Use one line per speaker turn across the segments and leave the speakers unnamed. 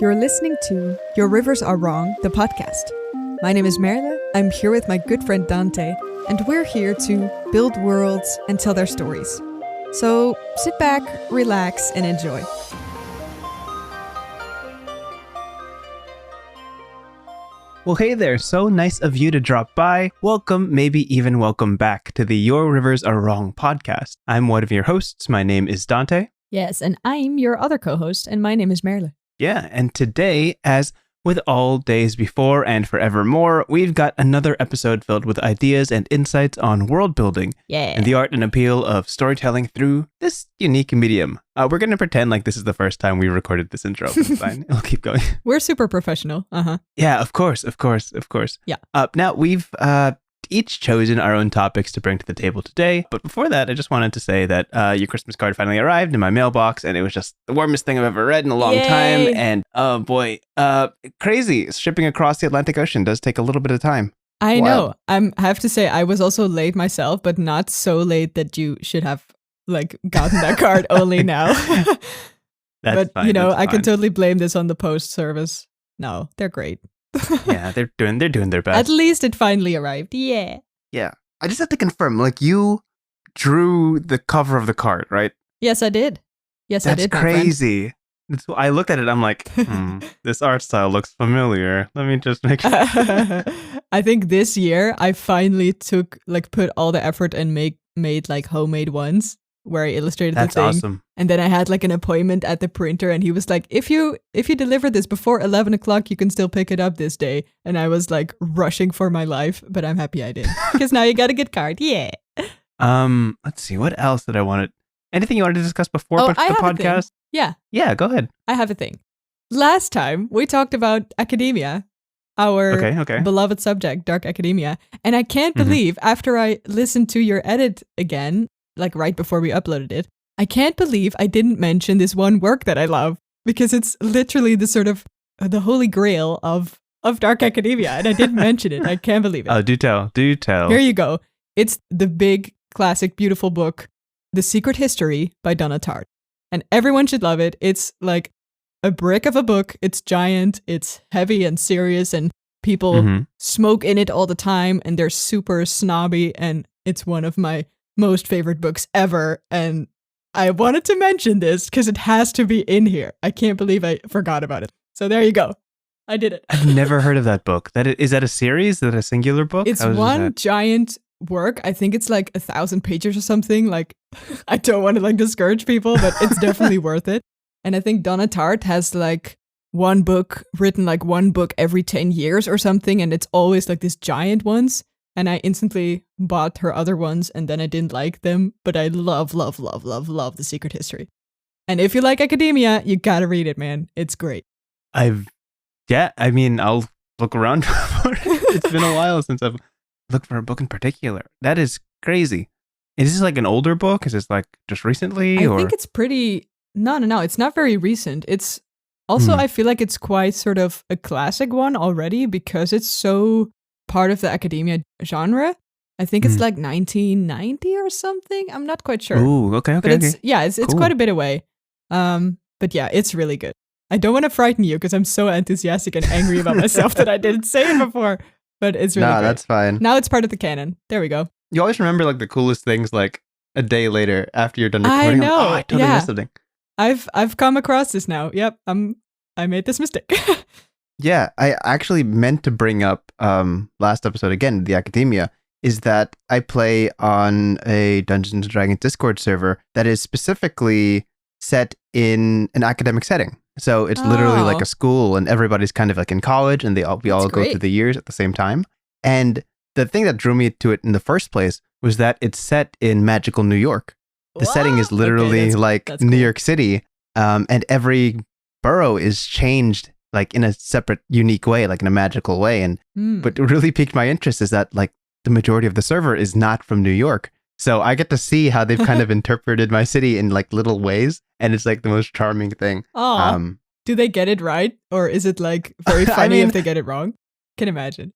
You're listening to Your Rivers Are Wrong, the podcast. My name is Merle, I'm here with my good friend Dante, and we're here to build worlds and tell their stories. So sit back, relax, and enjoy.
Well, hey there, so nice of you to drop by. Welcome, maybe even welcome back to the Your Rivers Are Wrong podcast. I'm one of your hosts. My name is Dante.
Yes, and I'm your other co-host, and my name is Merle.
Yeah, and today, as with all days before and forevermore, we've got another episode filled with ideas and insights on world building and the art and appeal of storytelling through this unique medium. We're going to pretend like this is the first time we recorded this intro. It's fine. It'll keep going.
We're super professional.
Yeah, of course.
Yeah.
Now, we've each chosen our own topics to bring to the table today. But before that, I just wanted to say that your Christmas card finally arrived in my mailbox, and it was just the warmest thing I've ever read in a long time. And oh boy, crazy. Shipping across the Atlantic Ocean does take a little bit of time.
I know. I have to say, I was also late myself, but not so late that you should have gotten that card only now.
That's fine,
you know,
that's
I can
fine.
totally blame this on the post service. No, they're great.
Yeah, they're doing their best.
At least it finally arrived. Yeah.
Yeah. I just have to confirm, you drew the cover of the card, right?
Yes, I did. Yes, I
That's
did. my friend.
crazy. I looked at it, I'm like, this art style looks familiar. Let me just make sure.
I think this year I finally put all the effort and made homemade ones where I illustrated
That's
the thing.
awesome.
And then I had an appointment at the printer, and he was like, if you deliver this before 11 o'clock, you can still pick it up this day. And I was rushing for my life, but I'm happy I did. Because now you got a good card. Yeah.
Let's see, what else did I want to... Anything you wanted to discuss before
Oh,
the
I have a thing.
podcast? Yeah, go ahead.
I have a thing. Last time we talked about academia, our
Okay.
beloved subject, dark academia. And I can't believe, after I listened to your edit again, right before we uploaded it, I can't believe I didn't mention this one work that I love, because it's literally the sort of the holy grail of dark academia, and I didn't mention it. I can't believe it.
Oh, do tell.
Here you go. It's the big, classic, beautiful book, The Secret History by Donna Tartt. And everyone should love it. It's like a brick of a book. It's giant, it's heavy and serious, and people smoke in it all the time, and they're super snobby, and it's one of my most favorite books ever. And I wanted to mention this because it has to be in here. I can't believe I forgot about it. So there you go. I did it.
I've never heard of that book. Is that a series? Is that a singular book?
It's one giant work. I think it's 1,000 pages or something. I don't want to discourage people, but it's definitely worth it. And I think Donna Tartt has one book written one book every 10 years or something. And it's always these giant ones. And I instantly bought her other ones, and then I didn't like them. But I love The Secret History. And if you like academia, you gotta read it, man. It's great.
I'll look around for it. It's been a while since I've looked for a book in particular. That is crazy. Is this an older book? Is this just recently?
I think it's pretty... No. It's not very recent. It's also, I feel like it's quite sort of a classic one already, because it's so part of the academia genre. I think it's 1990 or something. I'm not quite sure.
Ooh, okay.
But it's
Cool.
quite a bit away. But yeah, it's really good. I don't want to frighten you because I'm so enthusiastic and angry about myself that I didn't say it before. But it's really great.
That's fine.
Now it's part of the canon. There we go.
You always remember the coolest things a day later after you're done recording.
I know.
I totally missed something.
I've come across this now. Yep. I made this mistake.
Yeah, I actually meant to bring up last episode again, the academia, is that I play on a Dungeons & Dragons Discord server that is specifically set in an academic setting. So it's literally a school, and everybody's kind of in college, and we all go through the years at the same time. And the thing that drew me to it in the first place was that it's set in magical New York. The setting is literally
that's
New
cool.
York City, and every borough is changed in a separate, unique way, in a magical way. And but what really piqued my interest is that the majority of the server is not from New York. So I get to see how they've kind of interpreted my city in little ways, and it's the most charming thing.
Do they get it right, or is it very funny if they get it wrong? Can imagine.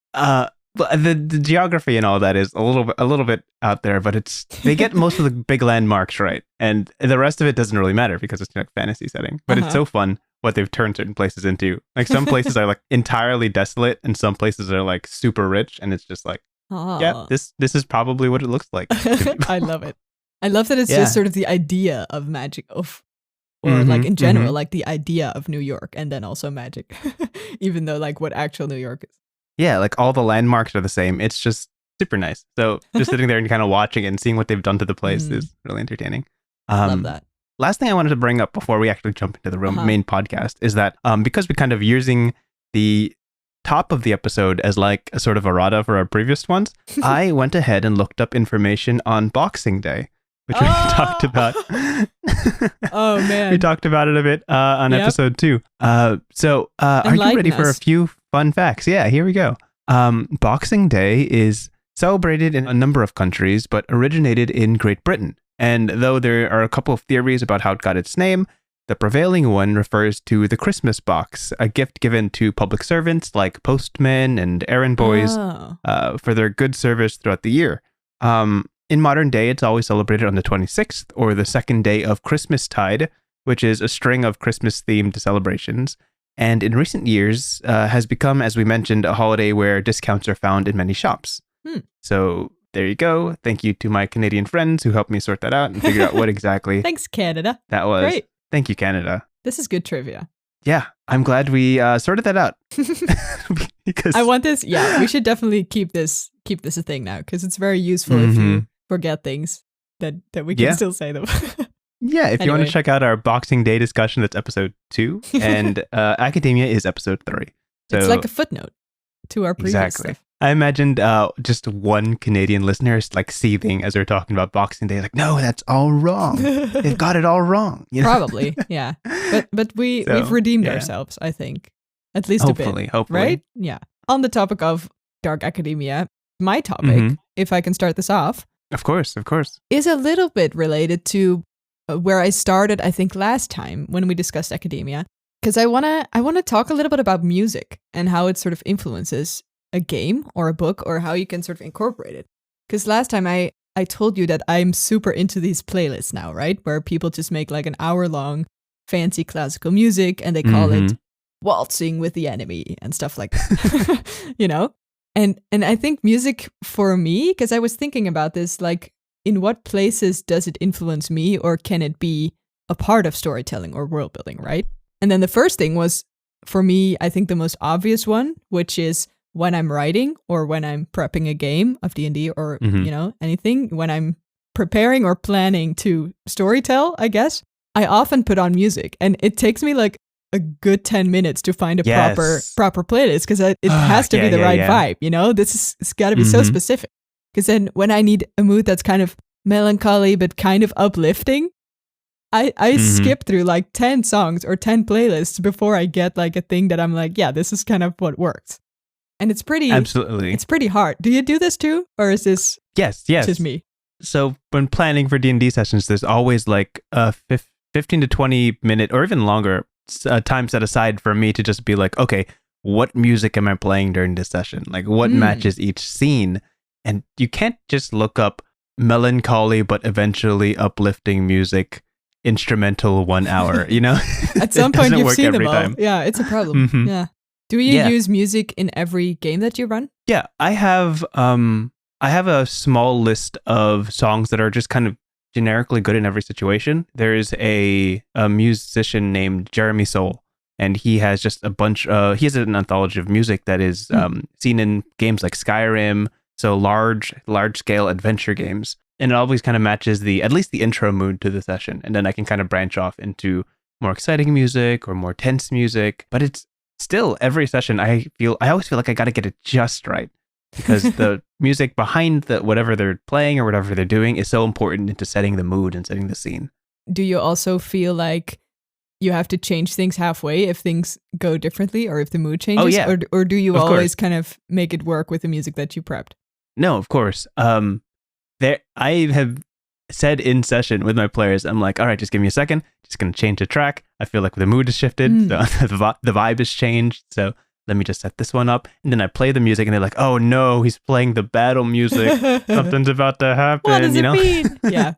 But the geography and all that is a little bit out there, but they get most of the big landmarks right, and the rest of it doesn't really matter because it's a fantasy setting. But it's so fun what they've turned certain places into. Like some places are like entirely desolate and some places are like super rich, and it's just like, yeah, this is probably what it looks like.
I love it. I love that it's
Yeah.
just sort of the idea of magic or like in general, like the idea of New York and then also magic, even though like what actual New York is.
Yeah, like all the landmarks are the same. It's just super nice. So just sitting there and kind of watching it and seeing what they've done to the place is really entertaining.
Love that.
Last thing I wanted to bring up before we actually jump into the main podcast is that because we kind of using the top of the episode as like a sort of errata for our previous ones, I went ahead and looked up information on Boxing Day, which we talked about.
Oh, man.
We talked about it a bit on episode 2. So are you ready for a few fun facts? Yeah, here we go. Boxing Day is celebrated in a number of countries, but originated in Great Britain. And though there are a couple of theories about how it got its name, the prevailing one refers to the Christmas box, a gift given to public servants like postmen and errand boys for their good service throughout the year. In modern day, it's always celebrated on the 26th, or the second day of Christmastide, which is a string of Christmas-themed celebrations. And in recent years, has become, as we mentioned, a holiday where discounts are found in many shops. So there you go. Thank you to my Canadian friends who helped me sort that out and figure out what exactly
Thanks, Canada.
that was.
Great.
Thank you, Canada.
This is good trivia.
Yeah, I'm glad we sorted that out. Because
I want this. Yeah, we should definitely keep this a thing now because it's very useful if you forget things that we can still say them.
Yeah, if you want to check out our Boxing Day discussion, that's episode 2, and Academia is episode 3. So,
it's like a footnote to our previous stuff.
I imagined just one Canadian listener is like seething as they're talking about Boxing Day, like, no, that's all wrong. They've got it all wrong. You know?
Probably, yeah. But we've redeemed ourselves, I think, at least a bit.
Hopefully,
right? Yeah. On the topic of Dark Academia, my topic, if I can start this off,
of course,
is a little bit related to where I started, I think, last time when we discussed Academia, because I wanna talk a little bit about music and how it sort of influences a game or a book or how you can sort of incorporate it. Because last time I told you that I'm super into these playlists now, right? Where people just make like an hour-long fancy classical music and they call it waltzing with the enemy and stuff like that, you know? And I think music for me, because I was thinking about this, like in what places does it influence me or can it be a part of storytelling or world building, right? And then the first thing was, for me, I think the most obvious one, which is when I'm writing or when I'm prepping a game of D&D or, you know, anything, when I'm preparing or planning to storytell, I guess, I often put on music and it takes me like a good 10 minutes to find a proper playlist because it has to be the right vibe, you know? It's got to be so specific. Because then when I need a mood that's kind of melancholy but kind of uplifting, I skip through like 10 songs or 10 playlists before I get like a thing that I'm like, yeah, this is kind of what works. And it's pretty hard. Do you do this too? Or is this just me?
So when planning for D&D sessions, there's always like a 15 to 20 minute or even longer time set aside for me to just be like, okay, what music am I playing during this session? Like what matches each scene? And you can't just look up melancholy but eventually uplifting music instrumental 1 hour, you know?
At some point you've seen them all. Yeah, it's a problem. Yeah. Do you use music in every game that you run?
Yeah, I have a small list of songs that are just kind of generically good in every situation. There's a musician named Jeremy Soule, and he has just a bunch he has an anthology of music that is seen in games like Skyrim, so large scale adventure games. And it always kind of matches at least the intro mood to the session. And then I can kind of branch off into more exciting music or more tense music. But it's still every session I always feel like I got to get it just right because the music behind whatever they're playing or whatever they're doing is so important into setting the mood and setting the scene.
Do you also feel like you have to change things halfway if things go differently or if the mood changes?
Oh, yeah.
Or do you always kind of make it work with the music that you prepped?
No, of course. I have said in session with my players, I'm like, all right, just give me a second. Just going to change the track. I feel like the mood has shifted. So the vibe has changed. So let me just set this one up. And then I play the music and they're like, oh no, he's playing the battle music. Something's about to happen.
What does it mean? Yeah.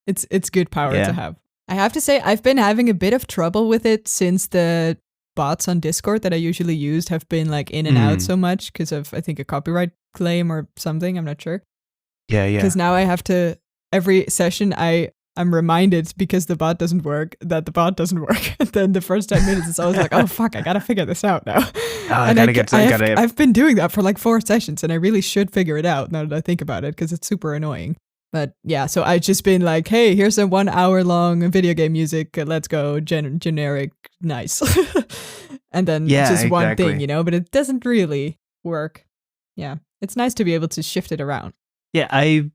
It's good power to have. I have to say, I've been having a bit of trouble with it since the bots on Discord that I usually used have been like in and out so much because of, I think, a copyright claim or something. I'm not sure.
Yeah.
Because now I have to, every session I'm reminded because the bot doesn't work that the bot doesn't work. And then the first 10 minutes it's always like, oh fuck, I gotta figure this out now. I've been doing that for like 4 sessions and I really should figure it out now that I think about it because it's super annoying. But yeah, so I've just been like, hey, here's a 1 hour long video game music. Let's go generic, nice. And then just one thing, you know, but it doesn't really work. Yeah, it's nice to be able to shift it around.
Yeah, I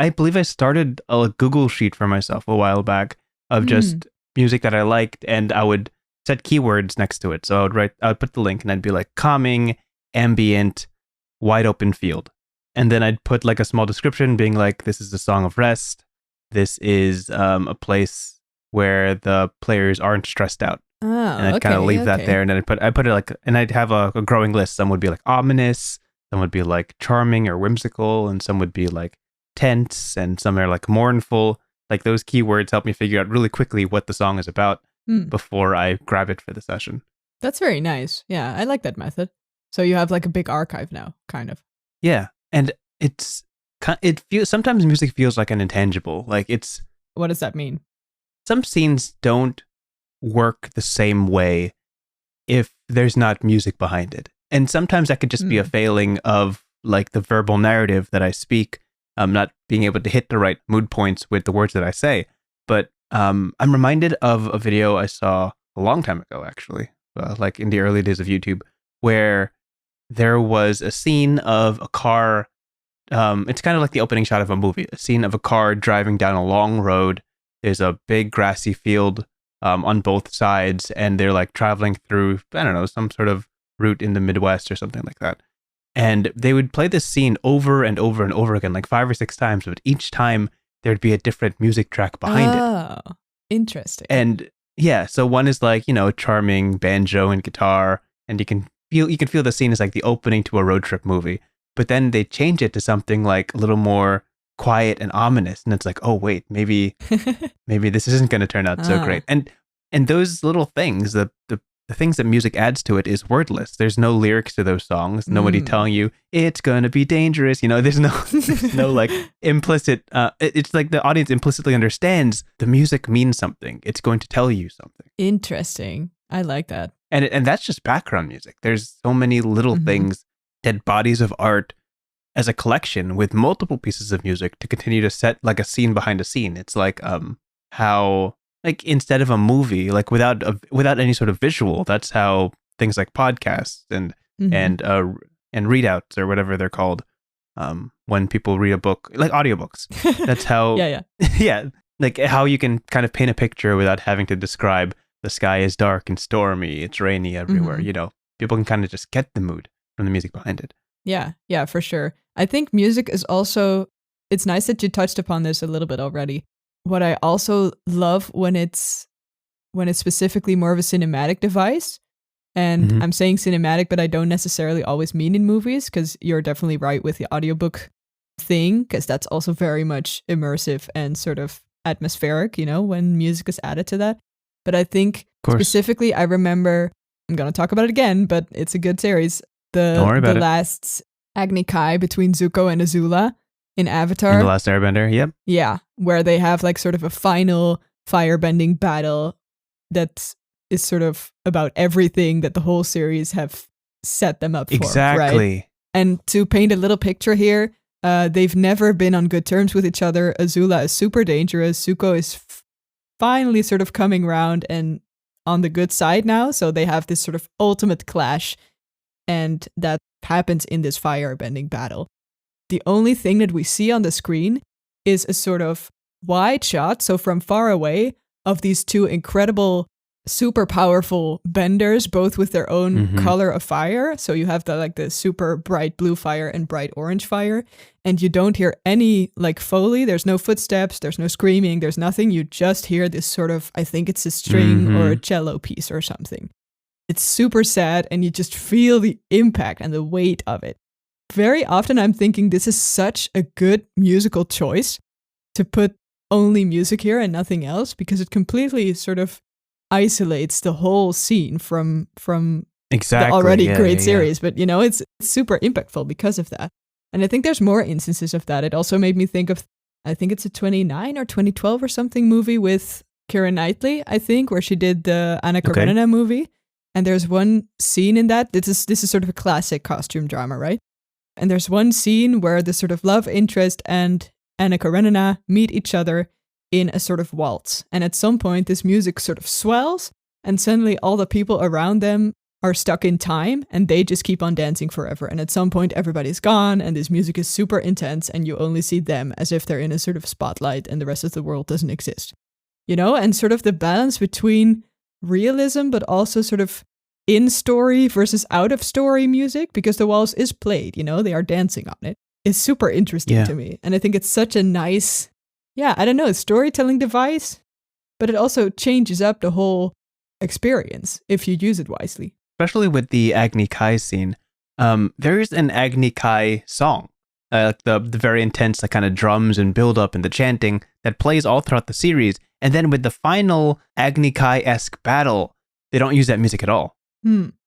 believe I started a Google sheet for myself a while back of just music that I liked, and I would set keywords next to it. So I would put the link and I'd be like calming, ambient, wide open field. And then I'd put like a small description being like, this is a song of rest. This is a place where the players aren't stressed out.
Oh,
and I'd kind of leave that there. And then I put it like, and I'd have a growing list. Some would be like ominous, some would be like charming or whimsical, and some would be like tense, and some are like mournful. Like those keywords help me figure out really quickly what the song is about before I grab it for the session.
That's very nice. Yeah, I like that method. So you have like a big archive now, kind of.
Yeah, and it feels sometimes music feels like an intangible. Like it's.
What does that mean?
Some scenes don't work the same way if there's not music behind it, and sometimes that could just be a failing of like the verbal narrative that I speak. Not being able to hit the right mood points with the words that I say. But I'm reminded of a video I saw a long time ago, actually, like in the early days of YouTube, where there was a scene of a car. It's kind of like the opening shot of a movie, a scene of a car driving down a long road. There's a big grassy field on both sides, and they're like traveling through, I don't know, some sort of route in the Midwest or something like that. And they would play this scene over and over and over again, like 5 or 6 times, but each time there'd be a different music track behind it.
Oh, interesting.
And yeah, so one is like, you know, charming banjo and guitar, and you can feel the scene is like the opening to a road trip movie. But then they change it to something like a little more quiet and ominous, and it's like, oh wait, maybe this isn't going to turn out so great. And those little things, the things that music adds to it is wordless. There's no lyrics to those songs. Nobody telling you it's going to be dangerous. You know, there's no like implicit. It's like the audience implicitly understands the music means something. It's going to tell you something.
Interesting. I like that.
And that's just background music. There's so many little things that bodies of art as a collection with multiple pieces of music to continue to set like a scene behind a scene. It's like how. Like instead of a movie, like without any sort of visual, that's how things like podcasts and readouts or whatever they're called, when people read a book, like audiobooks. That's how yeah, like how you can kind of paint a picture without having to describe the sky is dark and stormy, it's rainy everywhere. You know, people can kind of just get the mood from the music behind it.
Yeah, for sure. I think music is also. It's nice that you touched upon this a little bit already. What I also love when it's specifically more of a cinematic device, and I'm saying cinematic, but I don't necessarily always mean in movies, because you're definitely right with the audiobook thing, because that's also very much immersive and sort of atmospheric, you know, when music is added to that. But I think specifically, I remember, I'm going to talk about it again, but it's a good series. The last Agni Kai between Zuko and Azula. In Avatar.
In The Last Airbender, yep.
Yeah, where they have like sort of a final firebending battle that is sort of about everything that the whole series have set them up for.
Exactly.
Right? And to paint a little picture here, they've never been on good terms with each other. Azula is super dangerous. Zuko is finally sort of coming around and on the good side now. So they have this sort of ultimate clash. And that happens in this firebending battle. The only thing that we see on the screen is a sort of wide shot, so from far away, of these two incredible, super powerful benders, both with their own color of fire. So you have the super bright blue fire and bright orange fire, and you don't hear any like Foley. There's no footsteps, there's no screaming, there's nothing. You just hear this sort of, I think it's a string or a cello piece or something. It's super sad, and you just feel the impact and the weight of it. Very often I'm thinking this is such a good musical choice to put only music here and nothing else, because it completely sort of isolates the whole scene from
Exactly.
the already great series. But, it's super impactful because of that. And I think there's more instances of that. It also made me think of, I think it's a 29 or 2012 or something movie with Keira Knightley, I think, where she did the Anna Karenina movie. And there's one scene in that. This is sort of a classic costume drama, right? And there's one scene where the sort of love interest and Anna Karenina meet each other in a sort of waltz. And at some point, this music sort of swells, and suddenly all the people around them are stuck in time, and they just keep on dancing forever. And at some point, everybody's gone, and this music is super intense, and you only see them as if they're in a sort of spotlight, and the rest of the world doesn't exist. And sort of the balance between realism, but also sort of in-story versus out-of-story music, because the waltz is played, they are dancing on it, is super interesting to me. And I think it's such a nice, I don't know, storytelling device, but it also changes up the whole experience if you use it wisely.
Especially with the Agni Kai scene. There is an Agni Kai song, the very intense kind of drums and build-up and the chanting that plays all throughout the series. And then with the final Agni Kai-esque battle, they don't use that music at all.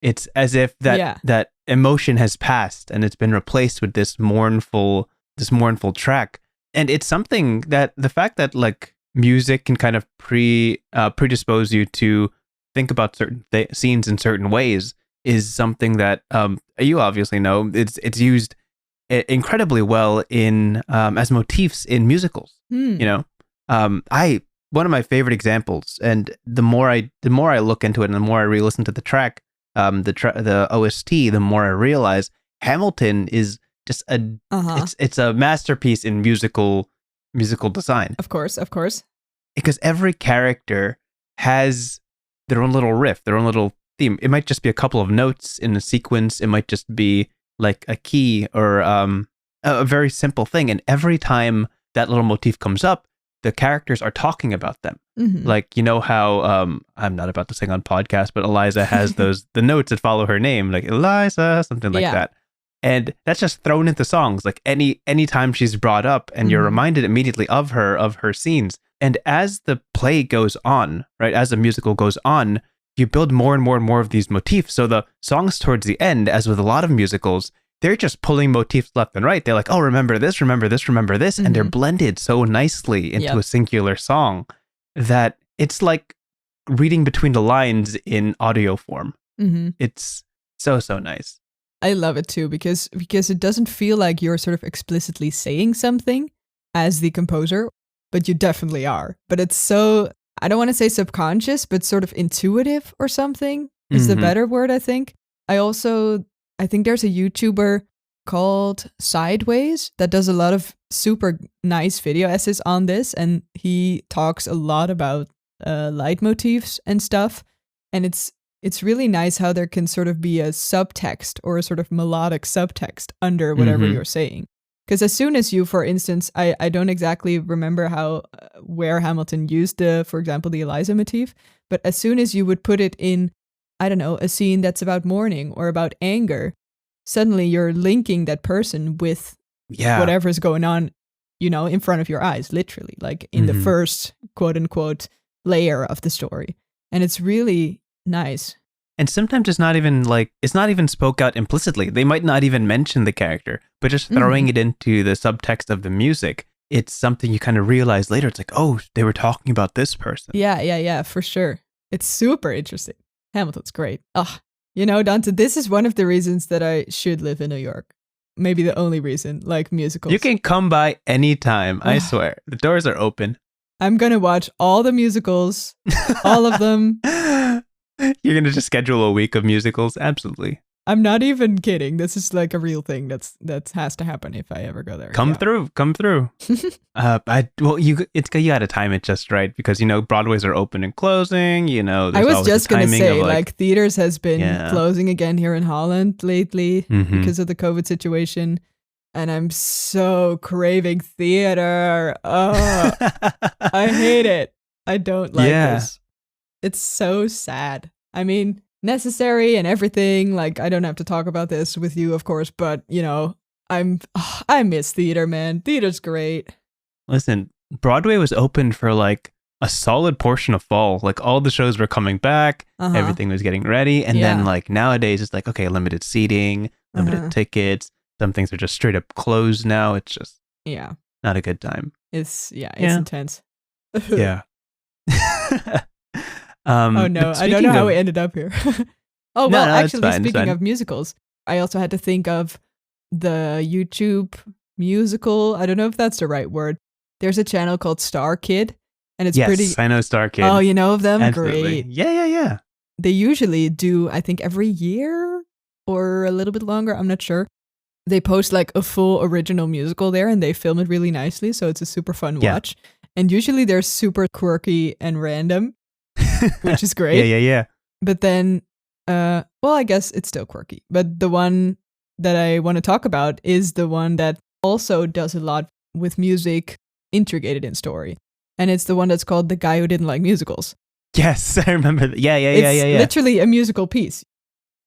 It's as if that emotion has passed and it's been replaced with this mournful track. And it's something that the fact that like music can kind of predispose you to think about certain scenes in certain ways is something that you obviously know. It's used incredibly well in as motifs in musicals. One of my favorite examples, and the more I look into it and the more I re-listen to the track, the OST, the more I realize Hamilton is just it's a masterpiece in musical design.
Of course.
Because every character has their own little riff, their own little theme. It might just be a couple of notes in a sequence. It might just be like a key or a very simple thing. And every time that little motif comes up, the characters are talking about them. Like, how I'm not about to sing on podcast, but Eliza has the notes that follow her name, like Eliza, something like that. And that's just thrown into songs. Like any time she's brought up, and you're reminded immediately of her scenes. And as the play goes on, right, as the musical goes on, you build more and more and more of these motifs. So the songs towards the end, as with a lot of musicals, they're just pulling motifs left and right. They're like, oh, remember this. And they're blended so nicely into a singular song that it's like reading between the lines in audio form. It's so nice.
I love it too, because it doesn't feel like you're sort of explicitly saying something as the composer, but you definitely are. But it's so, I don't want to say subconscious, but sort of intuitive or something is the better word, I think. I think there's a YouTuber called Sideways that does a lot of super nice video essays on this, and he talks a lot about leitmotifs and stuff. And it's really nice how there can sort of be a subtext or a sort of melodic subtext under whatever you're saying. Because as soon as you, for instance, I don't exactly remember where Hamilton used for example, the Eliza motif, but as soon as you would put it in, I don't know, a scene that's about mourning or about anger, suddenly you're linking that person with whatever's going on, in front of your eyes, literally, like in the first quote unquote layer of the story. And it's really nice.
And sometimes it's not even spoke out implicitly. They might not even mention the character, but just throwing it into the subtext of the music, it's something you kind of realize later. It's like, oh, they were talking about this person.
Yeah, for sure. It's super interesting. Hamilton's great. Dante, this is one of the reasons that I should live in New York. Maybe the only reason, like musicals.
You can come by anytime, I swear. The doors are open.
I'm going to watch all the musicals, all of them.
You're going to just schedule a week of musicals? Absolutely.
I'm not even kidding. This is like a real thing that has to happen if I ever go there.
Come through. You got to time it just right, because Broadways are open and closing.
I was just gonna say, like theaters has been closing again here in Holland lately because of the COVID situation, and I'm so craving theater. Oh, I hate it. I don't like this. It's so sad. I mean, necessary and everything. Like, I don't have to talk about this with you, of course, but I miss theater, man. Theater's great.
Listen,
Broadway was open for like a solid portion of fall. Like all the shows were coming back, everything was getting ready. And then like nowadays it's like, okay, limited seating, limited tickets. Some things are just straight up closed now. It's just not a good time.
It's intense.
Yeah.
Oh no, I don't know how we ended up here. Oh, well, actually, speaking of musicals, I also had to think of the YouTube musical. I don't know if that's the right word. There's a channel called Star Kid, and it's pretty...
Yes, I know Star Kid.
Oh, you know of them?
Absolutely.
Great.
Yeah.
They usually do, I think, every year or a little bit longer. I'm not sure. They post like a full original musical there, and they film it really nicely, so it's a super fun watch. And usually they're super quirky and random, which is great.
Yeah.
But then, well, I guess it's still quirky. But the one that I want to talk about is the one that also does a lot with music integrated in story. And it's the one that's called The Guy Who Didn't Like Musicals.
Yes, I remember that. Yeah.
It's literally a musical piece.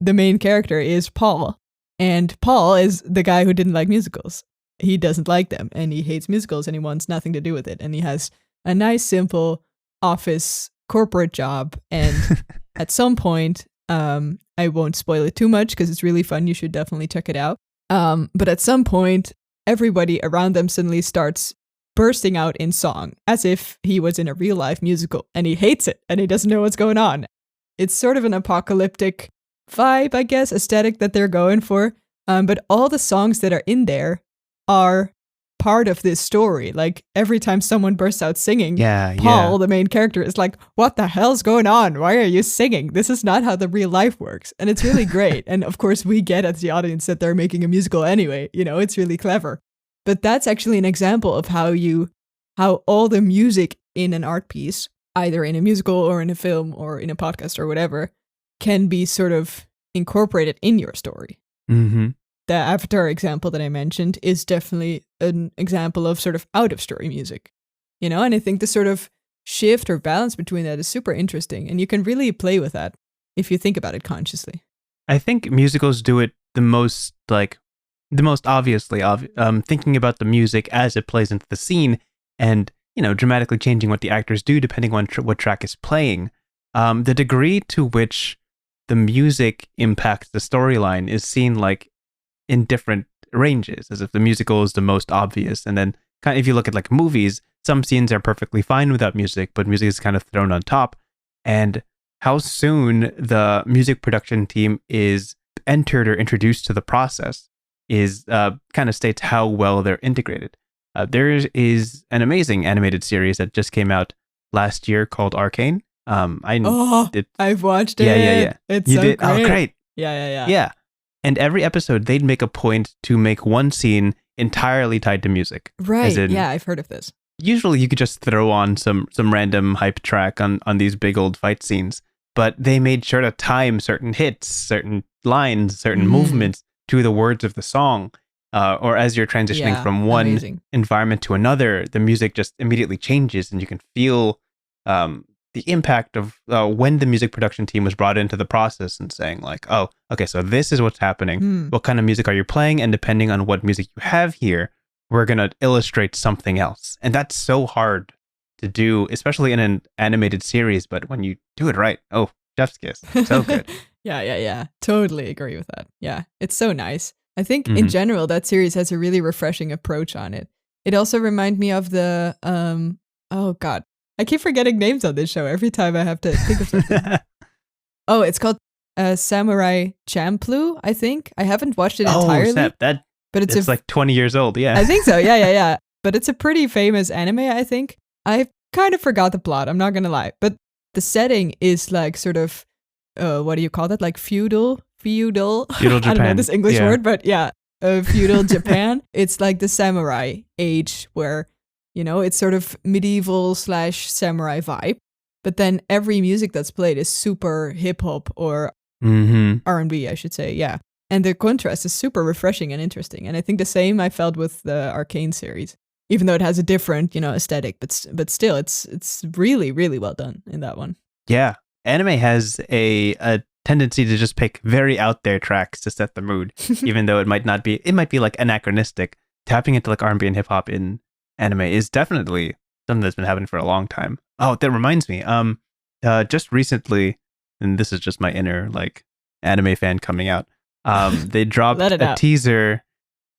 The main character is Paul. And Paul is the guy who didn't like musicals. He doesn't like them, and he hates musicals, and he wants nothing to do with it. And he has a nice, simple office corporate job. And at some point, I won't spoil it too much because it's really fun. You should definitely check it out. But at some point, everybody around them suddenly starts bursting out in song as if he was in a real life musical, and he hates it, and he doesn't know what's going on. It's sort of an apocalyptic vibe, I guess, aesthetic that they're going for. But all the songs that are in there are part of this story. Like every time someone bursts out singing, Paul, the main character, is like, what the hell's going on? Why are you singing? This is not how the real life works. And it's really great. And of course, we get as the audience that they're making a musical anyway. You know, it's really clever. But that's actually an example of how all the music in an art piece, either in a musical or in a film or in a podcast or whatever, can be sort of incorporated in your story.
Mm-hmm.
The Avatar example that I mentioned is definitely an example of sort of out of story music, you know, and I think the sort of shift or balance between that is super interesting, and you can really play with that if you think about it consciously.
I think musicals do it the most obviously, thinking about the music as it plays into the scene and, you know, dramatically changing what the actors do depending on what track is playing. The degree to which the music impacts the storyline is seen like in different ranges, as if the musical is the most obvious. And then kind of, if you look at like movies, some scenes are perfectly fine without music, but music is kind of thrown on top. And how soon the music production team is entered or introduced to the process is kind of states how well they're integrated. There is an amazing animated series that just came out last year called Arcane.
I've watched it.
Yeah.
It's
you
so
did?
great.
Oh, great.
Yeah.
And every episode, they'd make a point to make one scene entirely tied to music.
Right. Yeah, I've heard of this.
Usually, you could just throw on some random hype track on these big old fight scenes, but they made sure to time certain hits, certain lines, certain movements to the words of the song. Or as you're transitioning from one environment to another, the music just immediately changes, and you can feel the impact of when the music production team was brought into the process and saying like, oh, okay, so this is what's happening. What kind of music are you playing? And depending on what music you have here, we're going to illustrate something else. And that's so hard to do, especially in an animated series. But when you do it right, oh, chef's kiss. So good.
Yeah. Totally agree with that. Yeah, it's so nice. I think in general, that series has a really refreshing approach on it. It also reminds me of the, oh God, I keep forgetting names on this show every time I have to think of something. Oh, it's called Samurai Champloo, I think. I haven't watched it entirely.
Oh, snap. But it's like 20 years old, yeah.
I think so, yeah. But it's a pretty famous anime, I think. I kind of forgot the plot, I'm not going to lie. But the setting is like sort of, what do you call that? Like feudal
Japan.
I don't know this English word, but yeah, feudal Japan. It's like the samurai age where, you know, it's sort of medieval / samurai vibe. But then every music that's played is super hip hop or R&B, I should say. Yeah. And the contrast is super refreshing and interesting. And I think the same I felt with the Arcane series, even though it has a different, you know, aesthetic, but still it's really, really well done in that one.
Yeah. Anime has a tendency to just pick very out there tracks to set the mood, even though it might be like anachronistic. Tapping into like R&B and hip hop in anime is definitely something that's been happening for a long time. Oh, that reminds me. Just recently, and this is just my inner like anime fan coming out. They dropped
Let it
a
out.
teaser.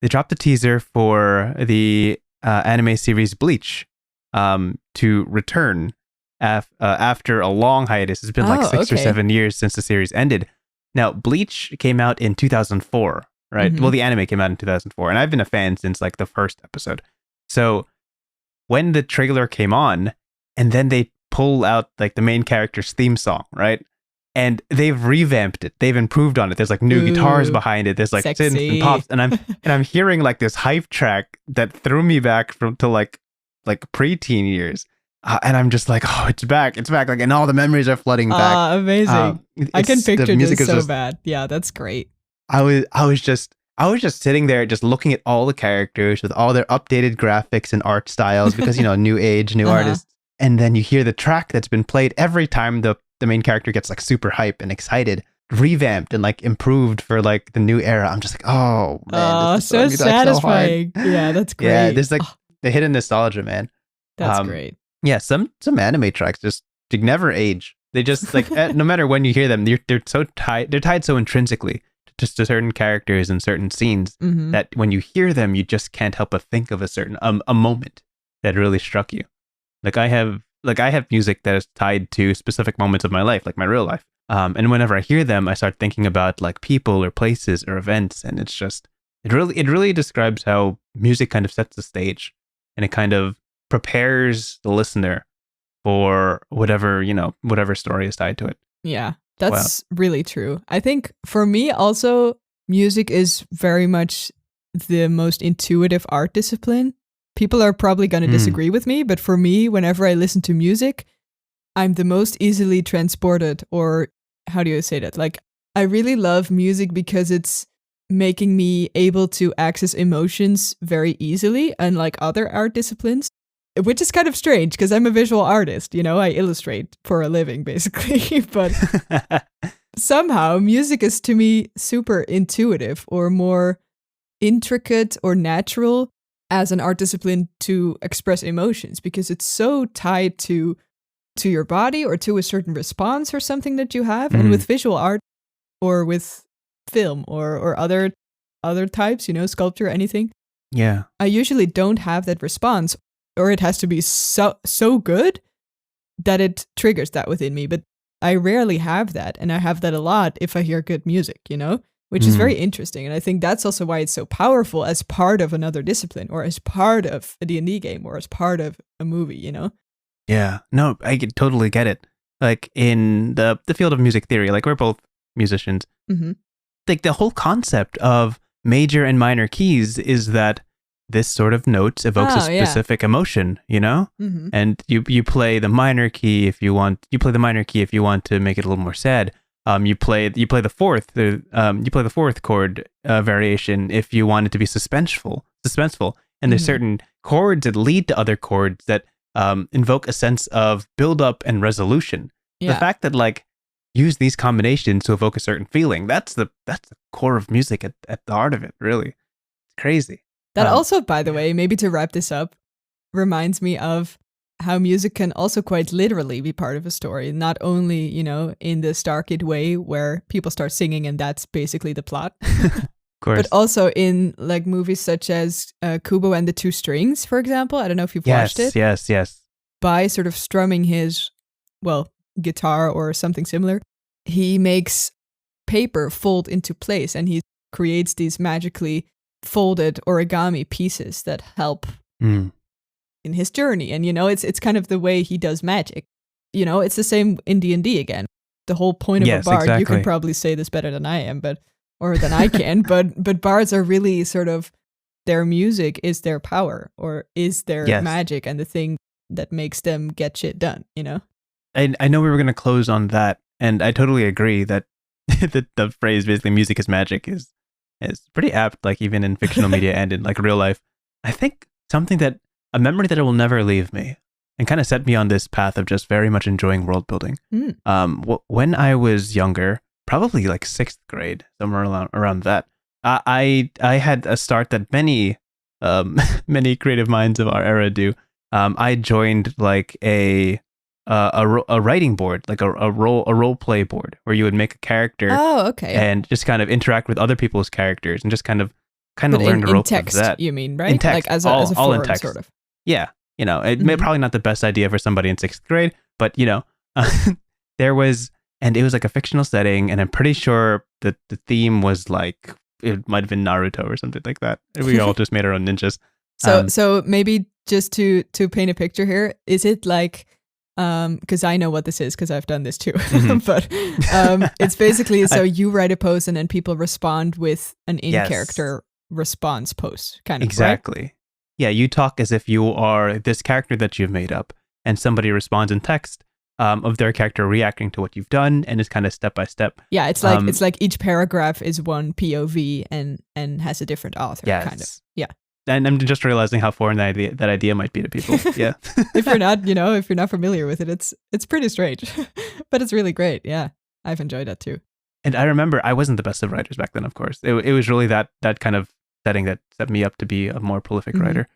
They dropped a teaser for the anime series Bleach to return after a long hiatus. It's been like 6 or 7 years since the series ended. Now, Bleach came out in 2004, right?
Mhm.
Well, the anime came out in 2004, and I've been a fan since like the first episode. So when the trailer came on, and then they pull out like the main character's theme song, right? And they've revamped it. They've improved on it. There's like new guitars
Ooh,
behind it. There's like synths
sexy.
and pops, and I'm hearing like this hype track that threw me back to like preteen years. And I'm just like, oh, it's back, like, and all the memories are flooding back.
Amazing. I can picture
the music
this
is
so
just,
bad. Yeah, that's great.
I was just sitting there just looking at all the characters with all their updated graphics and art styles because, you know, new age, new artists. And then you hear the track that's been played every time the main character gets like super hype and excited, revamped and like improved for like the new era. I'm just like, oh man, this is
so satisfying.
So
Yeah, that's great.
Yeah, there's like the hidden nostalgia, man.
That's great.
Yeah, some anime tracks just they never age. They just like no matter when you hear them, they're so tied. They're tied so intrinsically to certain characters and certain scenes that when you hear them, you just can't help but think of a certain a moment that really struck you. Like I have music that is tied to specific moments of my life, like my real life. And whenever I hear them, I start thinking about like people or places or events, and it's just it really describes how music kind of sets the stage, and it kind of prepares the listener for whatever story is tied to it.
Yeah, that's really true. I think for me also, music is very much the most intuitive art discipline. People are probably going to disagree with me, but for me, whenever I listen to music, I'm the most easily transported, or how do you say that? Like, I really love music because it's making me able to access emotions very easily, unlike other art disciplines, which is kind of strange because I'm a visual artist, you know, I illustrate for a living basically, but somehow music is to me super intuitive or more intricate or natural as an art discipline to express emotions because it's so tied to your body or to a certain response or something that you have. And with visual art or with film or other types, you know, sculpture, anything.
Yeah.
I usually don't have that response, or it has to be so good that it triggers that within me. But I rarely have that, and I have that a lot if I hear good music, you know, which is very interesting. And I think that's also why it's so powerful as part of another discipline, or as part of a D&D game, or as part of a movie, you know?
Yeah. No, I totally get it. Like in the field of music theory, like we're both musicians. Like the whole concept of major and minor keys is that this sort of note evokes a specific emotion, you know? And you play the minor key if you want. You play the minor key if you want to make it a little more sad. You play the fourth chord variation if you want it to be suspenseful. And there's certain chords that lead to other chords that invoke a sense of build-up and resolution. The fact that like use these combinations to evoke a certain feeling, that's the core of music at the heart of it, really. It's crazy.
That also, by the way, maybe to wrap this up, reminds me of how music can also quite literally be part of a story, not only, you know, in the Starkid way where people start singing and that's basically the plot,
of course,
but also in like movies such as Kubo and the Two Strings, for example. I don't know if you've watched it.
Yes.
By sort of strumming his, guitar or something similar, he makes paper fold into place and he creates these magically folded origami pieces that help in his journey. And, you know, it's kind of the way he does magic. You know, it's the same in D&D again. The whole point of a bard, you can probably say this better than I am, or than I can, but bards are really sort of, their music is their power or is their magic and the thing that makes them get shit done, you know?
I know we were going to close on that, and I totally agree that the phrase basically music is magic is pretty apt, like even in fictional media and in like real life. I think a memory that will never leave me and kind of set me on this path of just very much enjoying world building. When I was younger, probably like 6th grade, somewhere around that, I had a start that many creative minds of our era do, I joined like a writing board, like a role play board, where you would make a character
Oh, okay.
and just kind of interact with other people's characters and just kind of
But
learn the
in
ropes
text,
of that.
you mean, right?
In text,
Like as
all
a
in
forum,
text.
sort of.
Yeah, it may
Mhm.
probably not the best idea for somebody in 6th grade, but there was, and it was like a fictional setting, and I'm pretty sure that the theme was like, it might have been Naruto or something like that. We all just made our own ninjas.
So maybe just to paint a picture here, is it like, because I know what this is because I've done this too,
Mhm.
but it's basically so you write a post and then people respond with an in-character response post, kind of.
Exactly.
Right?
Yeah, you talk as if you are this character that you've made up, and somebody responds in text of their character reacting to what you've done, and it's kind of step by step.
Yeah, it's like each paragraph is one POV and has a different author, kind of. Yeah.
And I'm just realizing how foreign that idea might be to people. Yeah.
If you're not familiar with it, it's pretty strange, but it's really great. Yeah, I've enjoyed that too.
And I remember I wasn't the best of writers back then, of course. It was really that kind of setting that set me up to be a more prolific
Mhm.
writer.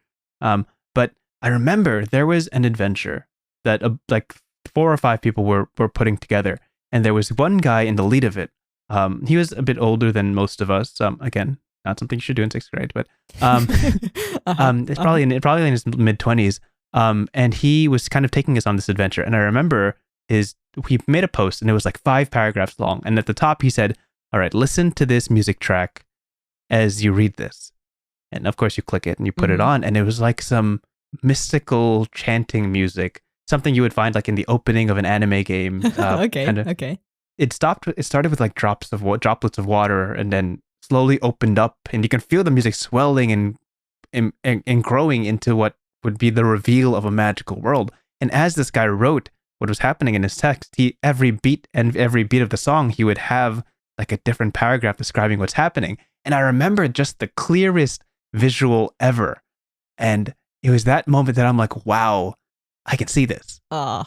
But I remember there was an adventure that like 4 or 5 people were putting together, and there was one guy in the lead of it. He was a bit older than most of us. Again, not something you should do in 6th grade, but it's probably in his mid-20s. And he was kind of taking us on this adventure. And I remember he made a post, and it was like 5 paragraphs long. And at the top, he said, "All right, listen to this music track as you read this." And of course, you click it and you put it on, and it was like some mystical chanting music, something you would find like in the opening of an anime game.
Okay.
It started with like droplets of water, and then slowly opened up, and you can feel the music swelling and growing into what would be the reveal of a magical world. And as this guy wrote what was happening in his text, every beat of the song, he would have like a different paragraph describing what's happening. And I remember just the clearest visual ever. And it was that moment that I'm like, wow, I can see this. I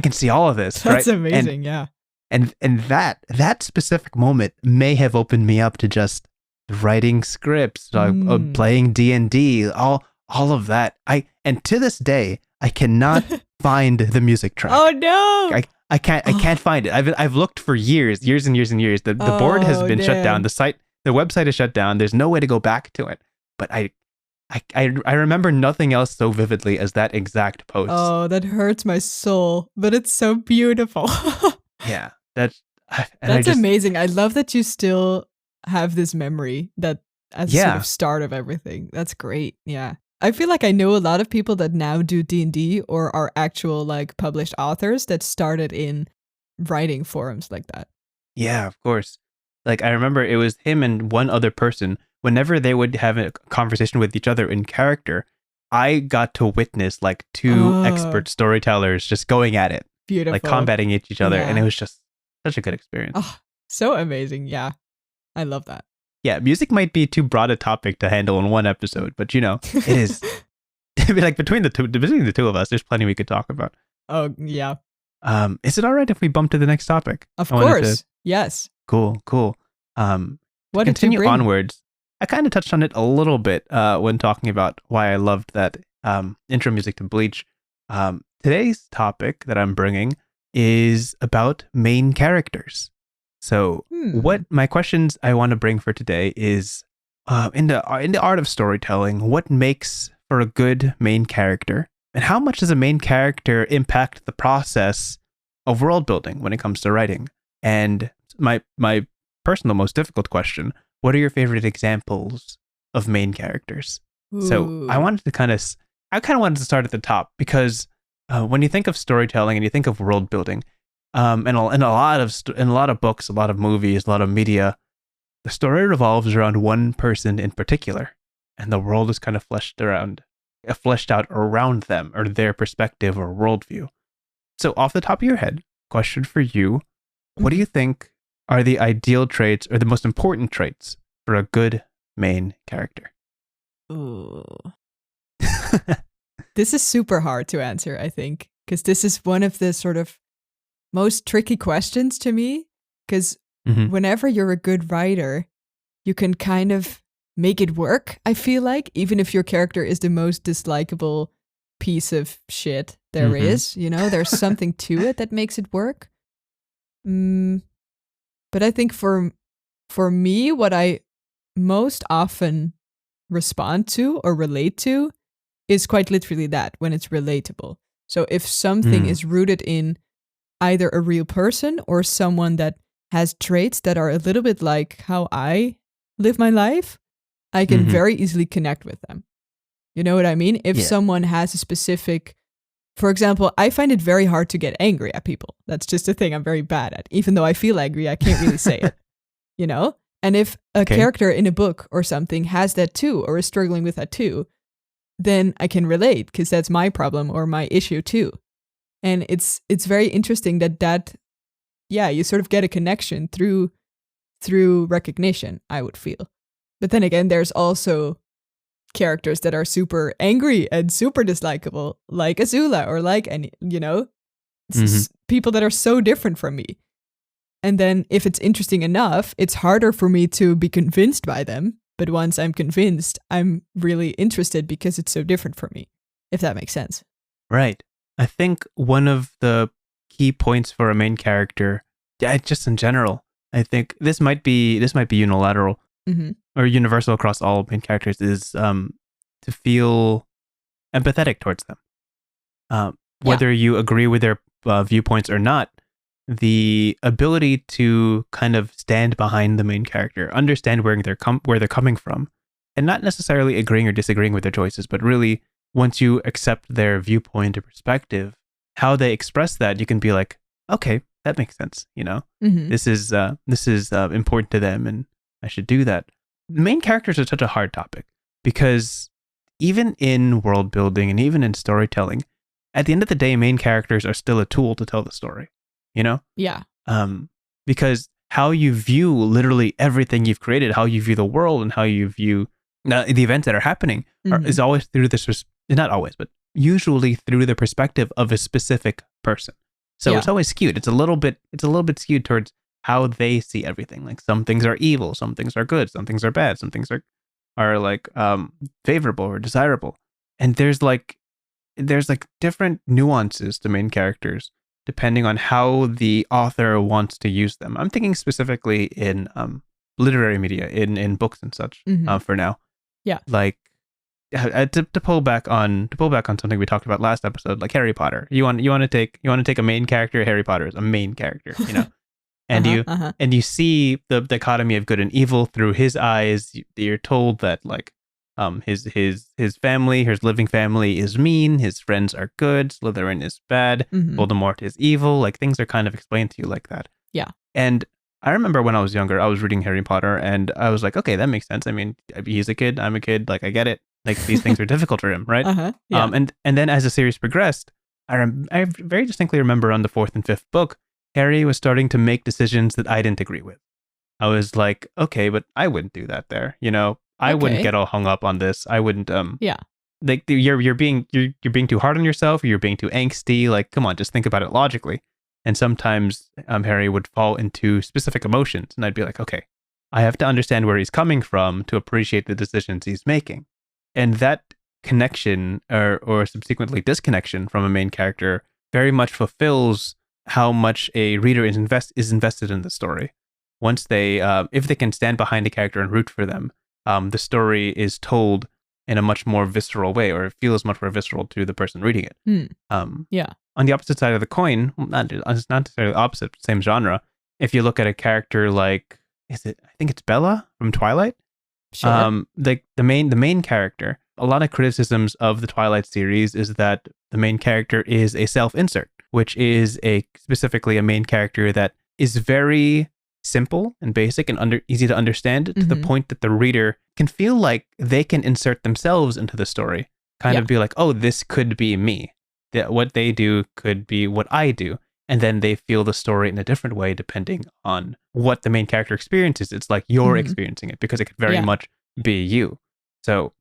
can see all of this.
That's
right?
amazing. Yeah.
And that specific moment may have opened me up to just writing scripts, playing D&D, all of that. And to this day, I cannot find the music track.
Oh no!
I can't find it. I've looked for years and years. The board has been shut down. The website is shut down. There's no way to go back to it. But I remember nothing else so vividly as that exact post.
Oh, that hurts my soul, but it's so beautiful.
Yeah, that's
amazing. I love that you still have this memory that as a sort of start of everything. That's great. Yeah. I feel like I know a lot of people that now do D&D or are actual like published authors that started in writing forums like that.
Yeah, of course. Like I remember it was him and one other person. Whenever they would have a conversation with each other in character, I got to witness like 2 expert storytellers just going at it.
Beautiful.
Like combating each other. Yeah. And it was just such a good experience.
Oh, so amazing. Yeah. I love that.
Yeah, music might be too broad a topic to handle in one episode, but it is like between the two of us, there's plenty we could talk about.
Oh, yeah.
Is it all right if we bump to the next topic?
Of course. Yes.
Cool.
What did
continue
you bring?
Onwards. I kind of touched on it a little bit when talking about why I loved that intro music to Bleach. Today's topic that I'm bringing is about main characters. So what my questions I want to bring for today is in the art of storytelling, what makes for a good main character, and how much does a main character impact the process of world building when it comes to writing? And my personal most difficult question, what are your favorite examples of main characters?
Ooh.
So I wanted to start at the top, because when you think of storytelling and you think of world building, in a lot of books, a lot of movies, a lot of media, the story revolves around one person in particular, and the world is kind of fleshed out around them or their perspective or worldview. So, off the top of your head, question for you: what do you think are the ideal traits or the most important traits for a good main character?
Ooh. This is super hard to answer, I think, because this is one of the sort of most tricky questions to me, because whenever you're a good writer, you can kind of make it work, I feel like, even if your character is the most dislikable piece of shit there is. You know, there's something to it that makes it work. But I think for me, what I most often respond to or relate to is quite literally that, when it's relatable. So if something is rooted in either a real person or someone that has traits that are a little bit like how I live my life, I can very easily connect with them. You know what I mean? If someone has a specific, for example, I find it very hard to get angry at people. That's just a thing I'm very bad at. Even though I feel angry, I can't really say it, you know? And if a character in a book or something has that too, or is struggling with that too, then I can relate, because that's my problem or my issue too. And it's very interesting that you sort of get a connection through recognition, I would feel. But then again, there's also characters that are super angry and super dislikable, like Azula, or like any, you know, people that are so different from me. And then if it's interesting enough, it's harder for me to be convinced by them. But once I'm convinced, I'm really interested because it's so different from me, if that makes sense.
Right. I think one of the key points for a main character, just in general, I think this might be unilateral or universal across all main characters, is to feel empathetic towards them. Whether you agree with their viewpoints or not, the ability to kind of stand behind the main character, understand where they're coming from, and not necessarily agreeing or disagreeing with their choices, but really once you accept their viewpoint or perspective, how they express that, you can be like, okay, that makes sense. You know, this is important to them, and I should do that. Main characters are such a hard topic because even in world building and even in storytelling, at the end of the day, main characters are still a tool to tell the story. You know? Yeah. Because how you view literally everything you've created, how you view the world, and how you view the events that are happening is always through this, not always, but usually through the perspective of a specific person. So it's always skewed. It's a little bit skewed towards how they see everything. Like some things are evil, some things are good, some things are bad, some things are like favorable or desirable. And there's like different nuances to main characters depending on how the author wants to use them. I'm thinking specifically in literary media, in books and such, for now. Yeah. Like to pull back on something we talked about last episode, like Harry Potter. You want to take a main character. Harry Potter is a main character, you know, and you see the dichotomy of good and evil through his eyes. You're told that like his family, his living family, is mean. His friends are good. Slytherin is bad. Voldemort is evil. Like things are kind of explained to you like that. Yeah. And I remember when I was younger, I was reading Harry Potter, and I was like, okay, that makes sense. I mean, he's a kid. I'm a kid. Like I get it. Like these things are difficult for him, right? Yeah. And then as the series progressed, I very distinctly remember on the 4th and 5th book, Harry was starting to make decisions that I didn't agree with. I was like, okay, but I wouldn't do that there, you know. I wouldn't get all hung up on this. I wouldn't. Like you're being too hard on yourself. Or you're being too angsty. Like, come on, just think about it logically. And sometimes Harry would fall into specific emotions, and I'd be like, okay, I have to understand where he's coming from to appreciate the decisions he's making. And that connection or subsequently disconnection from a main character very much fulfills how much a reader is invested in the story. Once they, if they can stand behind a character and root for them, the story is told in a much more visceral way, or it feels much more visceral to the person reading it. On the opposite side of the coin, not necessarily opposite, same genre. If you look at a character like, I think it's Bella from Twilight. Sure. The main character. A lot of criticisms of the Twilight series is that the main character is a self-insert, which is specifically a main character that is very simple and basic and easy to understand to the point that the reader can feel like they can insert themselves into the story. Kind of be like, oh, this could be me. That what they do could be what I do. And then they feel the story in a different way depending on what the main character experiences. It's like you're experiencing it because it could very much be you. So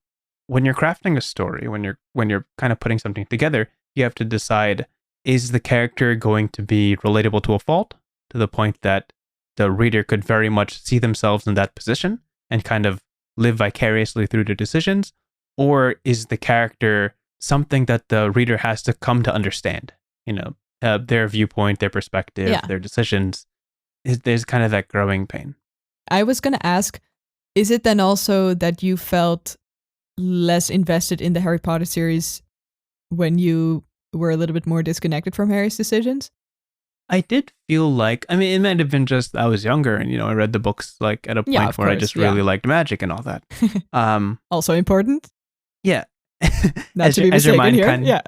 when you're crafting a story, when you're kind of putting something together, you have to decide, is the character going to be relatable to a fault, to the point that the reader could very much see themselves in that position and kind of live vicariously through their decisions? Or is the character something that the reader has to come to understand. Their viewpoint, their perspective, their decisions. There's kind of that growing pain.
I was going to ask, is it then also that you felt less invested in the Harry Potter series when you were a little bit more disconnected from Harry's decisions?
I did feel like, it might have been just I was younger and, I read the books like at a point where I just really liked magic and all that.
Also important?
Yeah.
Not to be mistaken here. Yeah.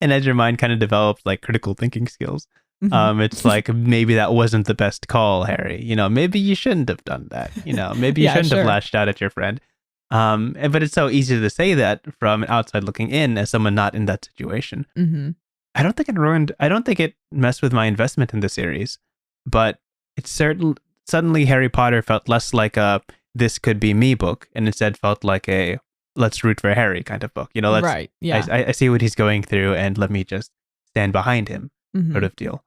And as your mind kind of develops like critical thinking skills, it's like, maybe that wasn't the best call, Harry. Maybe you shouldn't have done that. Maybe you shouldn't have lashed out at your friend. But it's so easy to say that from an outside looking in as someone not in that situation.
Mm-hmm.
I don't think it messed with my investment in the series, but it suddenly Harry Potter felt less like a this could be me book, and instead felt like a let's root for Harry kind of book.
Right. Yeah.
I see what he's going through, and let me just stand behind him, sort of deal.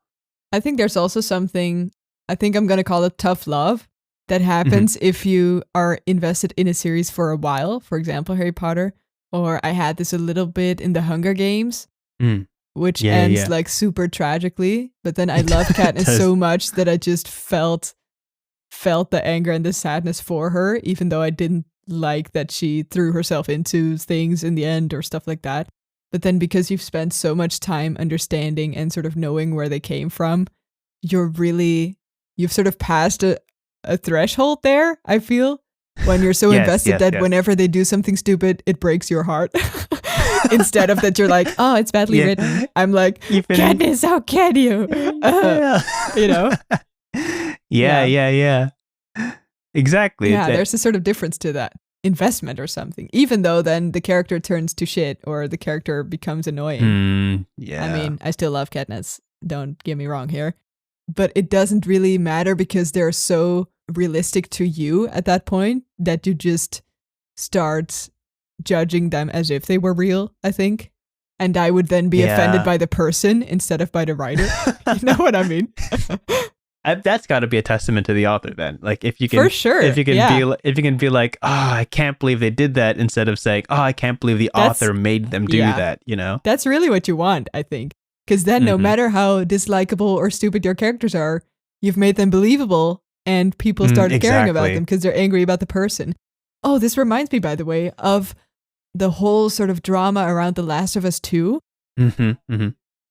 I think there's also something, I think I'm going to call it tough love, that happens if you are invested in a series for a while. For example, Harry Potter, or I had this a little bit in the Hunger Games. Which ends like super tragically, but then I love Katniss so much that I just felt the anger and the sadness for her, even though I didn't like that she threw herself into things in the end or stuff like that. But then because you've spent so much time understanding and sort of knowing where they came from, you've sort of passed a threshold there, I feel, when you're so invested that whenever they do something stupid, it breaks your heart. Instead of that, you're like, oh, it's badly written. I'm like, Katniss, how can you?
Yeah. Exactly.
Yeah, there's a sort of difference to that investment or something. Even though then the character turns to shit or the character becomes annoying. I still love Katniss. Don't get me wrong here. But it doesn't really matter because they're so realistic to you at that point that you just start judging them as if they were real, I think. And I would then be offended by the person instead of by the writer. You know what I mean?
That's got to be a testament to the author then. Like if you can,
for sure,
if you can be like, oh, I can't believe they did that, instead of saying, oh, I can't believe the author made them do that.
That's really what you want, I think. Because then no matter how dislikable or stupid your characters are, you've made them believable and people start caring about them because they're angry about the person. Oh, this reminds me, by the way, of the whole sort of drama around The Last of Us 2.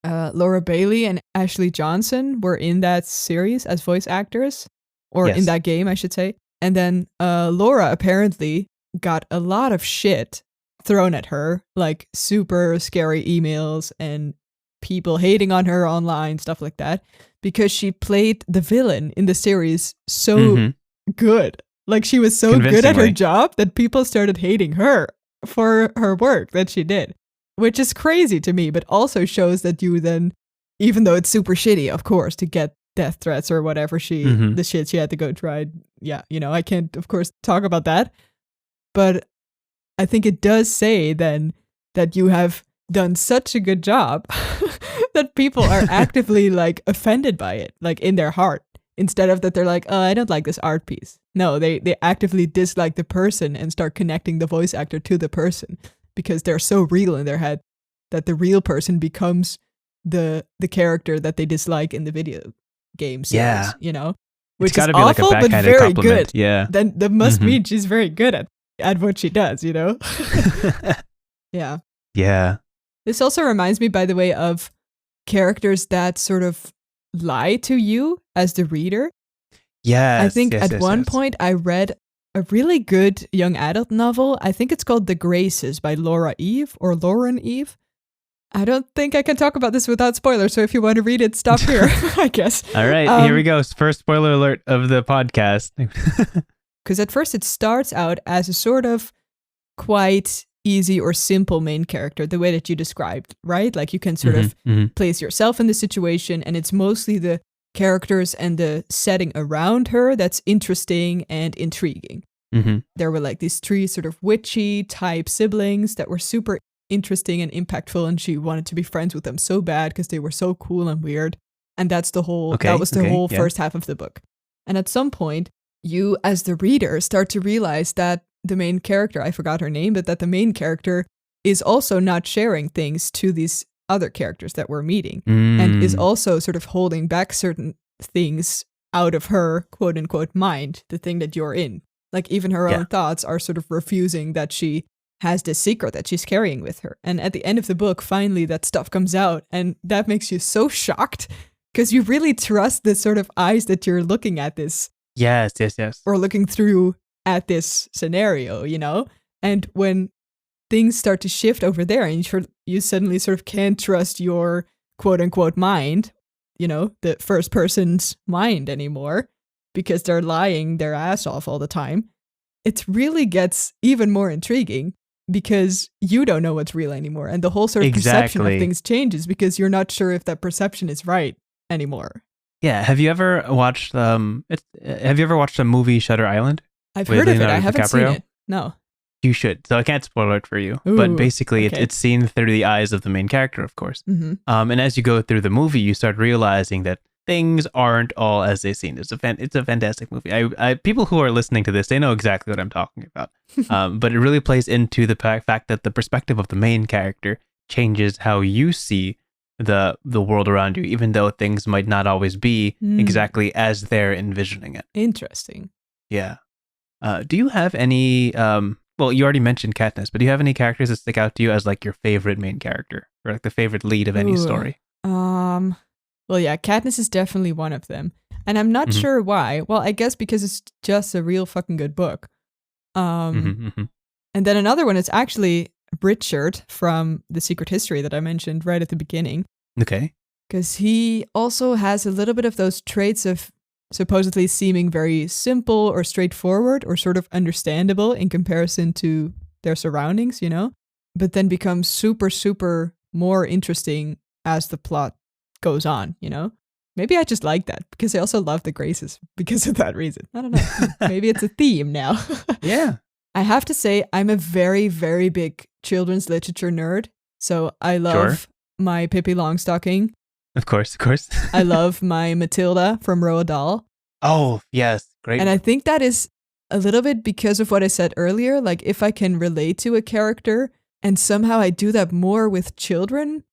Laura Bailey and Ashley Johnson were in that series as voice actors, or in that game, I should say. And then Laura apparently got a lot of shit thrown at her, like super scary emails and people hating on her online, stuff like that, because she played the villain in the series so good. Like she was so good at her job that people started hating her for her work that she did, which is crazy to me, but also shows that you then, even though it's super shitty, of course, to get death threats or whatever the shit she had to go try. Yeah, I can't, of course, talk about that. But I think it does say then that you have done such a good job that people are actively like offended by it, like in their heart, instead of that they're like, oh, I don't like this art piece. No, they actively dislike the person and start connecting the voice actor to the person because they're so real in their head that the real person becomes the character that they dislike in the video game series, which is awful, like but very good.
Yeah.
Then that must mean she's very good at what she does, Yeah.
Yeah.
This also reminds me, by the way, of characters that sort of lie to you as the reader.
Yes.
I think at one point I read a really good young adult novel. I think it's called The Graces by Lauren Eve. I don't think I can talk about this without spoilers, so if you want to read it, stop here, I guess.
All right, here we go. First spoiler alert of the podcast.
Because at first it starts out as a sort of quite easy or simple main character, the way that you described, right? Like you can sort of place yourself in the situation, and it's mostly the characters and the setting around her that's interesting and intriguing. There were like these three sort of witchy type siblings that were super interesting and impactful, and she wanted to be friends with them so bad because they were so cool and weird. And that's the whole first half of the book. And at some point, you as the reader start to realize that the main character, I forgot her name, but that the main character is also not sharing things to these other characters that we're meeting, and is also sort of holding back certain things out of her quote unquote mind, the thing that you're in. Like even her own thoughts are sort of refusing that she has this secret that she's carrying with her. And at the end of the book, finally that stuff comes out, and that makes you so shocked because you really trust the sort of eyes that you're looking at this.
Yes.
Or looking through at this scenario, you know? And when things start to shift over there and you suddenly sort of can't trust your quote unquote mind, you know, the first person's mind anymore, because they're lying their ass off all the time, it really gets even more intriguing because you don't know what's real anymore. And the whole sort of perception of things changes because you're not sure if that perception is right anymore.
Yeah. Have you ever watched the movie Shutter Island?
I've heard of it. I haven't seen it. No.
You should. So I can't spoil it for you.
Ooh,
but basically,
okay.
it's seen through the eyes of the main character, of course.
Mm-hmm.
And as you go through the movie, you start realizing that things aren't all as they seem. It's a fantastic movie. People who are listening to this, they know exactly what I'm talking about. But it really plays into the fact that the perspective of the main character changes how you see the world around you, even though things might not always be exactly as they're envisioning it.
Interesting.
Yeah. Do you have any... well, you already mentioned Katniss, but do you have any characters that stick out to you as like your favorite main character or like the favorite lead of any story?
Well, yeah, Katniss is definitely one of them. And I'm not sure why. Well, I guess because it's just a real fucking good book. And then another one is actually Richard from The Secret History that I mentioned right at the beginning.
Okay.
Because he also has a little bit of those traits of supposedly seeming very simple or straightforward or sort of understandable in comparison to their surroundings, you know, but then becomes super, super more interesting as the plot goes on, you know? Maybe I just like that because I also love the Graces because of that reason. I don't know. Maybe it's a theme now.
Yeah.
I have to say I'm a very, very big children's literature nerd. So I love my Pippi Longstocking.
Of course.
I love my Matilda from Roald Dahl.
Oh, yes. Great.
And I think that is a little bit because of what I said earlier. Like if I can relate to a character and somehow I do that more with children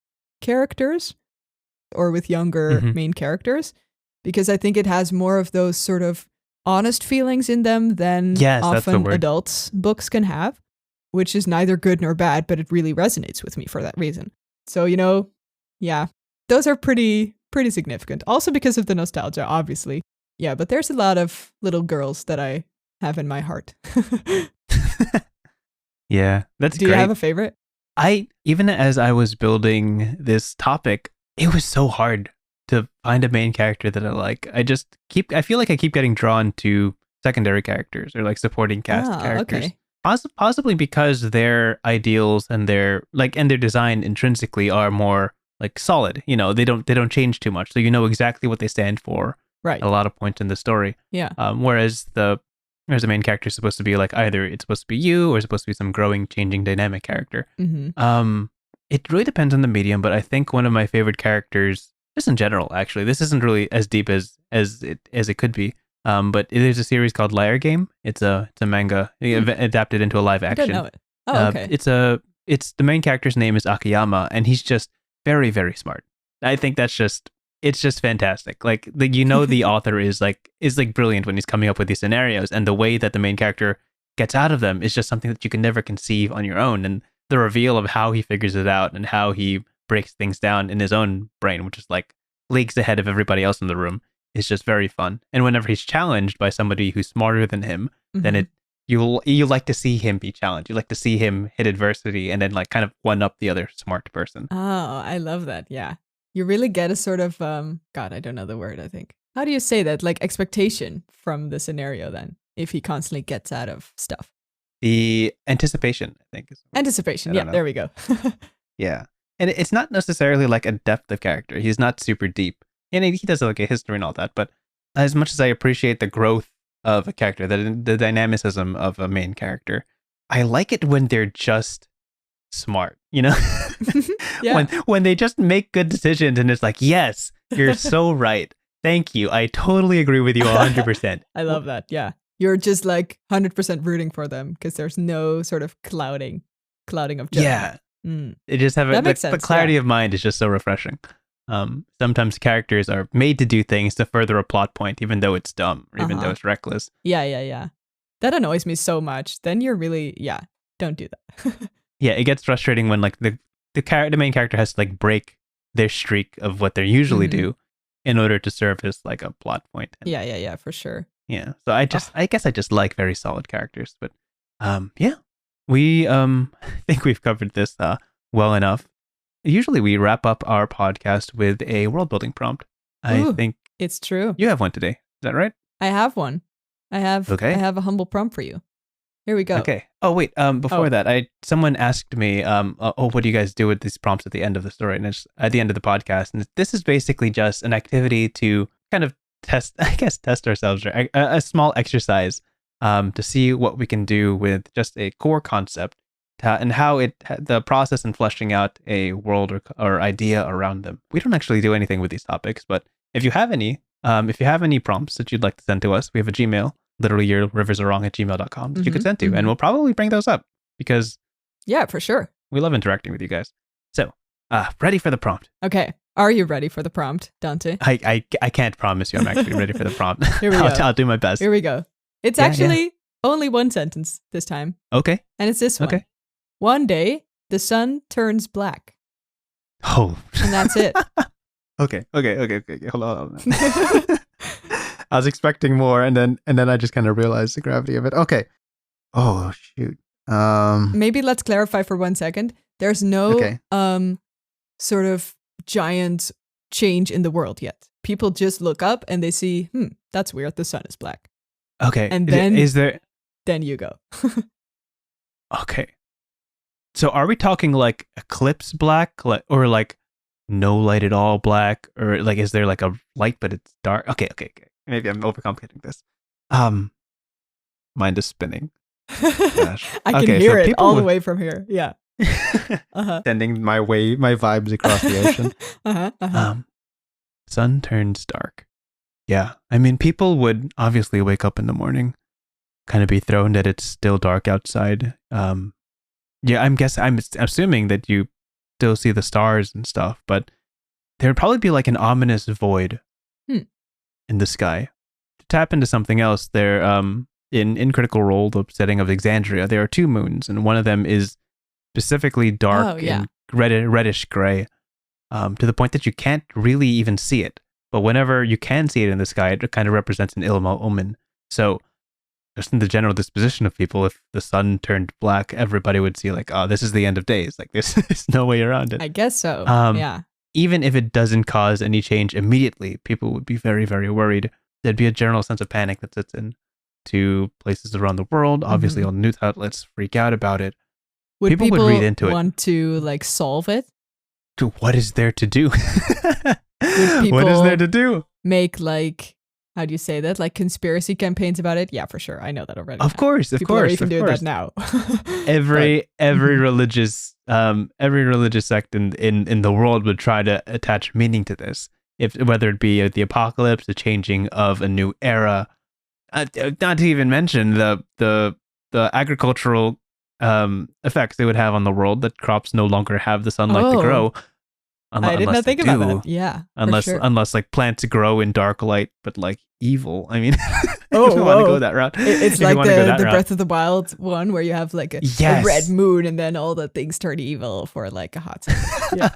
characters or with younger main characters, because I think it has more of those sort of honest feelings in them than often adults' books can have, which is neither good nor bad, but it really resonates with me for that reason. So, you know, yeah. Those are pretty significant. Also because of the nostalgia, obviously. Yeah, but there's a lot of little girls that I have in my heart.
Yeah, that's
great. Do you have a favorite?
Even as I was building this topic, it was so hard to find a main character that I like. I feel like I keep getting drawn to secondary characters or like supporting cast characters. Okay. Possibly because their ideals and their design intrinsically are more like solid, you know, they don't change too much, so you know exactly what they stand for at a lot of points in the story.
Yeah.
Whereas the main character is supposed to be like either it's supposed to be you or it's supposed to be some growing, changing, dynamic character. It really depends on the medium, but I think one of my favorite characters, just in general, actually, this isn't really as deep as it could be. But there's a series called Liar Game. It's a manga adapted into a live action.
I don't know it. Oh, okay.
It's the main character's name is Akiyama, and he's just very, very smart. I think it's just fantastic. Like the author is brilliant when he's coming up with these scenarios, and the way that the main character gets out of them is just something that you can never conceive on your own. And the reveal of how he figures it out and how he breaks things down in his own brain, which is like leagues ahead of everybody else in the room, is just very fun. And whenever he's challenged by somebody who's smarter than him, then you like to see him be challenged. You like to see him hit adversity and then like kind of one up the other smart person.
Oh, I love that. Yeah. You really get a sort of, God, I don't know the word, I think. How do you say that? Like expectation from the scenario then, if he constantly gets out of stuff.
The anticipation, I think.
Anticipation. Yeah, there we go.
Yeah. And it's not necessarily like a depth of character. He's not super deep. And he does like a history and all that. But as much as I appreciate the growth of a character, the dynamicism of a main character, I like it when they're just smart, you know?
Yeah.
When they just make good decisions and it's like, yes, you're so right. Thank you. I totally agree with you 100%.
I love that. Yeah. You're just like 100% rooting for them because there's no sort of clouding of judgment.
Yeah. It just have
That makes
the
sense,
clarity
yeah.
of mind is just so refreshing. Sometimes characters are made to do things to further a plot point, even though it's dumb or even though it's reckless.
Yeah. That annoys me so much. Then you're really, don't do that.
Yeah, it gets frustrating when like the main character has to like break their streak of what they usually do in order to serve as like a plot point. And,
Yeah, for sure.
yeah. So I guess I just like very solid characters, but yeah. We think we've covered this well enough. Usually we wrap up our podcast with a world building prompt. I think
it's true.
You have one today. Is that right?
I have one. I have a humble prompt for you. Here we go.
Okay. Oh wait. Before that, someone asked me, what do you guys do with these prompts at the end of the story and it's at the end of the podcast? And this is basically just an activity to kind of test ourselves, or a small exercise, to see what we can do with just a core concept, and how the process in fleshing out a world or idea around them. We don't actually do anything with these topics, but if you have any prompts that you'd like to send to us, we have a Gmail. Literally your rivers are wrong @gmail.com that you could send to, and we'll probably bring those up because
for sure,
we love interacting with you guys. So ready for the prompt.
Okay, are you ready for the prompt, Dante?
I can't promise you I'm actually ready for the prompt.
Here we go.
I'll do my best.
Here we go. It's actually only one sentence this time.
Okay.
And it's this one.
Okay.
One day the sun turns black.
Oh.
And that's it.
Okay. Hold on. I was expecting more, and then I just kind of realized the gravity of it. Okay. Oh shoot.
Maybe let's clarify for 1 second. There's no sort of giant change in the world yet. People just look up and they see, that's weird. The sun is black.
Okay.
And then
is there?
Then you go.
Okay. So are we talking like eclipse black, or like no light at all black, or like is there like a light but it's dark? Okay. Maybe I'm overcomplicating this. Mind is spinning. Gosh.
I can hear it all the way from here. Yeah.
Sending my vibes across the ocean. Sun turns dark. Yeah. I mean, people would obviously wake up in the morning, kind of be thrown that it's still dark outside. Yeah, I'm assuming that you still see the stars and stuff, but there would probably be like an ominous void in the sky. To tap into something else, there in Critical Role, the setting of Exandria, there are 2 moons, and one of them is specifically dark and reddish gray, to the point that you can't really even see it. But whenever you can see it in the sky, it kind of represents an ill omen. So just in the general disposition of people, if the sun turned black, everybody would see like, oh, this is the end of days. Like there's no way around it.
I guess so. Yeah.
Even if it doesn't cause any change immediately, people would be very, very worried. There'd be a general sense of panic that sets in to places around the world. Obviously, all news outlets freak out about it.
Would people
would read into
want to like solve it?
What is there to do?
Would
what is there to do?
Make like, how do you say that? Like conspiracy campaigns about it? Yeah, for sure. I know that already.
Of course.
People are even doing that now.
every religious sect in the world would try to attach meaning to this. Whether it be the apocalypse, the changing of a new era, not to even mention the agricultural effects they would have on the world, that crops no longer have the sunlight to grow.
I did not think about that. Yeah.
Unless like plants grow in dark light, but like evil. I mean, if you want to go that route.
It's like the Breath of the Wild one where you have like a red moon and then all the things turn evil for like a hot second. Yeah.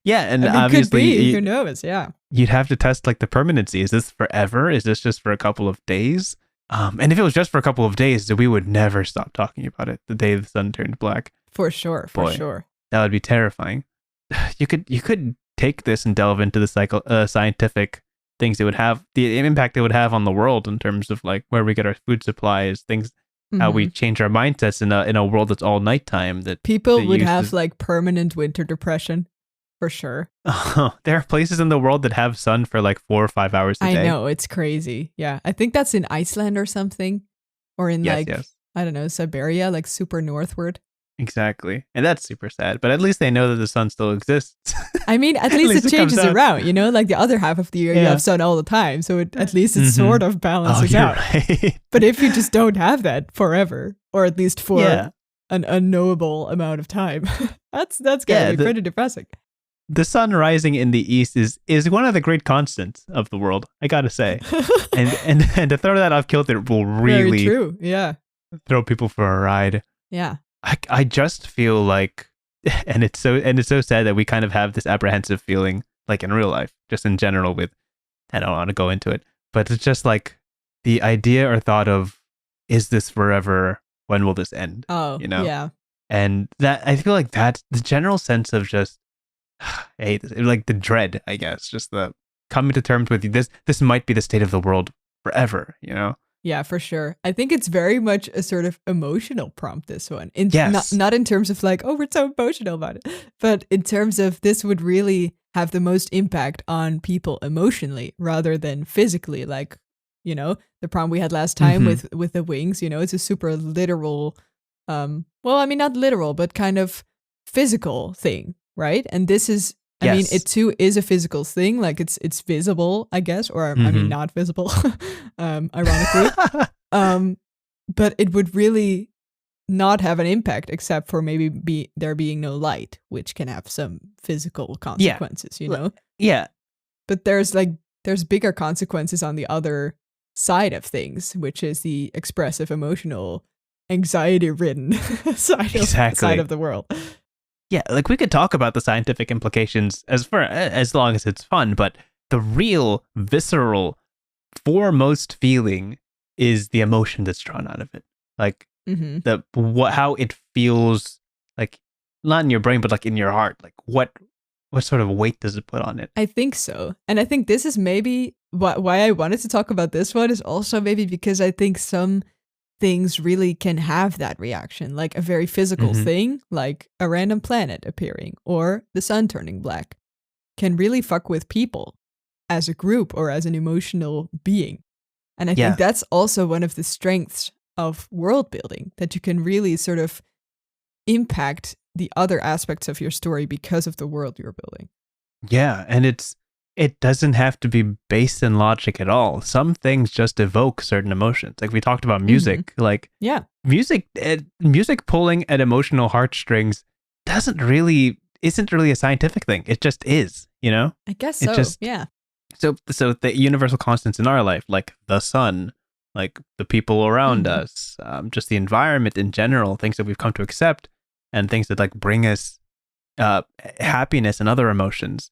Yeah, and
I mean,
obviously,
who knows? Yeah.
You'd have to test like the permanency. Is this forever? Is this just for a couple of days? And if it was just for a couple of days, we would never stop talking about it. The day the sun turned black.
For sure.
That would be terrifying. You could take this and delve into the scientific things it would have, the impact it would have on the world in terms of like where we get our food supplies, things, how we change our mindsets in a world that's all nighttime. That
people would have like permanent winter depression. For sure.
There are places in the world that have sun for like 4 or 5 hours a day.
I know, it's crazy. Yeah. I think that's in Iceland or something. Or in I don't know, Siberia, like super northward.
Exactly. And that's super sad. But at least they know that the sun still exists.
I mean, at least it changes around, you know? Like the other half of the year, you have sun all the time. So at least it sort of balances out. Right. But if you just don't have that forever, or at least for an unknowable amount of time. That's gotta be pretty depressing.
The sun rising in the east is one of the great constants of the world, I gotta say. and to throw that off kilter will really
Very true. Yeah.
throw people for a ride.
Yeah.
I just feel like, and it's so sad that we kind of have this apprehensive feeling, like in real life, just in general. With, I don't want to go into it, but it's just like the idea or thought of, is this forever? When will this end?
Oh, yeah.
And that, I feel like that's the general sense of just, hey, like the dread, I guess, just the coming to terms with this might be the state of the world forever,
Yeah, for sure. I think it's very much a sort of emotional prompt, this one.
Yes.
Not in terms of like, oh, we're so emotional about it, but in terms of this would really have the most impact on people emotionally rather than physically. Like, the prompt we had last time with the wings, it's a super literal, well, I mean, not literal, but kind of physical thing, right? And this is, I mean, it too is a physical thing. Like it's visible, I guess, or I mean, not visible, ironically. But it would really not have an impact except for maybe there being no light, which can have some physical consequences,
Yeah.
But there's bigger consequences on the other side of things, which is the expressive, emotional, anxiety-ridden side of the world.
Yeah, like we could talk about the scientific implications as long as it's fun, but the real visceral foremost feeling is the emotion that's drawn out of it. Like how it feels, like not in your brain, but like in your heart. Like what sort of weight does it put on it?
I think so. And I think this is maybe why I wanted to talk about this one, is also maybe because I think some things really can have that reaction, like a very physical thing, like a random planet appearing or the sun turning black, can really fuck with people as a group or as an emotional being. And I think that's also one of the strengths of world building, that you can really sort of impact the other aspects of your story because of the world you're building.
Yeah, and it doesn't have to be based in logic at all. Some things just evoke certain emotions. Like we talked about music, music pulling at emotional heartstrings isn't really a scientific thing. It just is, I
guess so.
So the universal constants in our life, like the sun, like the people around us, just the environment in general, things that we've come to accept, and things that like bring us happiness and other emotions,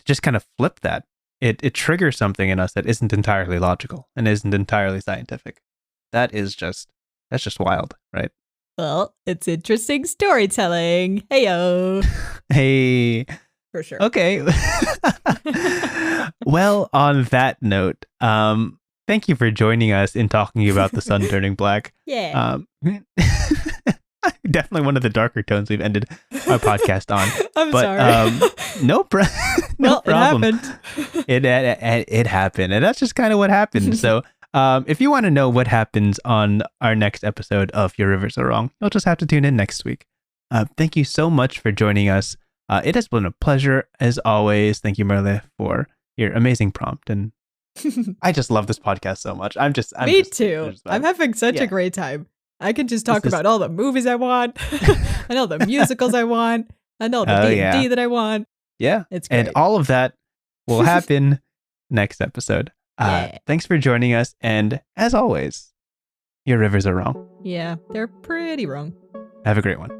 just kind of flip that. It triggers something in us that isn't entirely logical and isn't entirely scientific. That's just wild, right?
Well, it's interesting storytelling. Heyo.
Hey.
For sure.
Okay. Well, on that note, thank you for joining us in talking about the sun turning black.
Yeah.
Definitely one of the darker tones we've ended our podcast on.
I'm sorry.
No problem.
It happened.
It happened, and that's just kind of what happened. So, if you want to know what happens on our next episode of Your Rivers Are Wrong, you'll just have to tune in next week. Thank you so much for joining us. It has been a pleasure as always. Thank you, Merle, for your amazing prompt, and I just love this podcast so much. Me
too. I'm having such a great time. I can just talk about all the movies I want, and all the musicals I want, and all the D&D that I want.
Yeah,
it's great.
And all of that will happen next episode. Thanks for joining us, and as always, your rivers are wrong.
Yeah, they're pretty wrong.
Have a great one.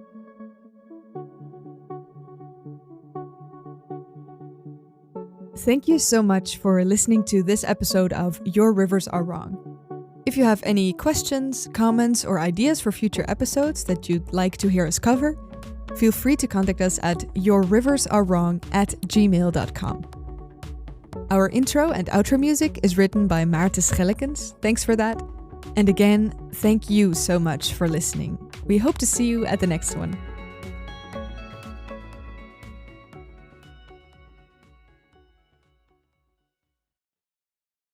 Thank you so much for listening to this episode of Your Rivers Are Wrong. If you have any questions, comments, or ideas for future episodes that you'd like to hear us cover, feel free to contact us at yourriversarewrong@gmail.com. Our intro and outro music is written by Maarten Schellekens. Thanks for that. And again, thank you so much for listening. We hope to see you at the next one.